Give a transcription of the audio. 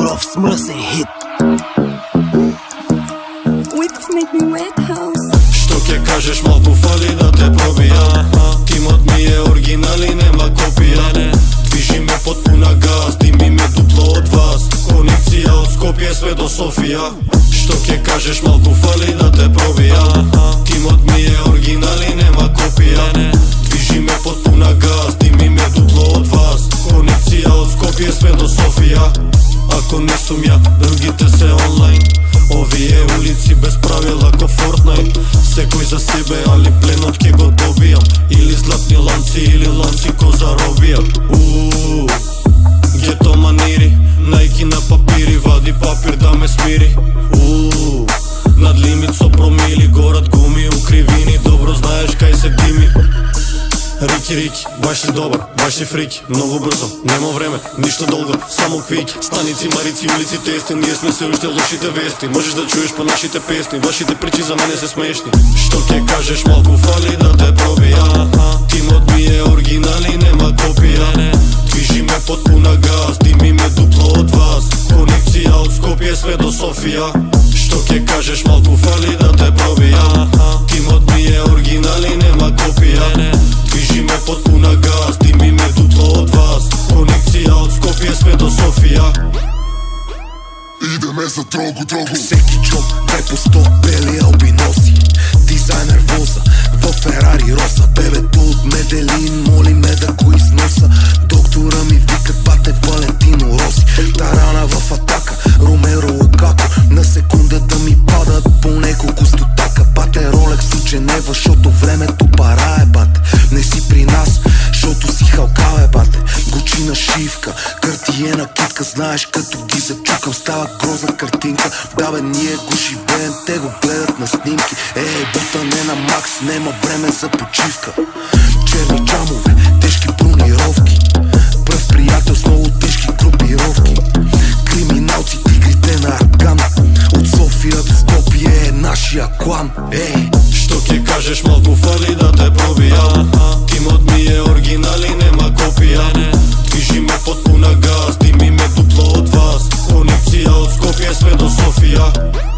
суров смрсен хит. Whips make me wet house. Што ќе кажеш, малку фали да те пробија. Тимот ми е оригинал и нема копија. Движи ме потпуна газ, дими ме дупло од вас. Конекција од Скопје све до Софија. Што ќе кажеш, малку фали да те пробија. Тимот ми е оригинал и нема копија. Движи ме потпуна газ, дими ме дупло од вас. Конекција од Скопје све до Софија. Ако не сум ја, другите се онлайн. Овие улици без правила ко Fortnite. Секој за себе, али пленот ке го добијам. Или златни ланци, или ланци ко заробијам. Гето манири, најки на папири, вади папир да ме смири. Над лимит со промили, горат гуми, укривини, добро знаеш кај се дими. Рики, баш си добар, баш си фрики. Многу брзо, нема време, ништо долго, само квики. Станици, марици, улици, тести. Ние сме се уште лошите вести. Можеш да чуеш по нашите песни. Вашите причи за мене се смешни. Што ќе кажеш, малку фали да те пробија. Тимот ми е оригинал и нема копија. Движи ме потпуна газ, дими ме дупло од вас. Конекција од Скопје све до Софија. Што ќе кажеш, малку фали да те пробија. Тимот ми е оригинал и нема копија. Движи ме потпуна газ, дими ме дупло од вас. Конекција од Скопје све до Софија. Идеме за трогу. Всеки джоб, дай по 100 бели албиноси. Дизайнер воза, во Ферари Роса. Бебето од Меделин, моли ме да го износа. Доктора ми викат бате Валентино Роси. Тарана в атака, Ромеро Окако. На секунда да ми падат по неколку стотака. Бате Ролекс ученева, шото времето парае, бате. Не си при нас, шото си халкаве, бате. Гучи на шивка, картиена китка. Знаеш като ги зачукам, става грозна картинка. Да бе, ние го живеем, те го гледат на снимки. Бутане на макс, нема време за почивка. Черни джамове, тежки бронировки. Пръв приятел с много тежки групировки. Криминалци, тигрите на Аркан. От София до Скопје е нашия клан. Што ќе кажеш, малку фали да те пробија. Тимот ми е оригинал и нема копија. Движи ме потпуна газ, дими ме дупло од вас. Конекција од Скопје све до Софија.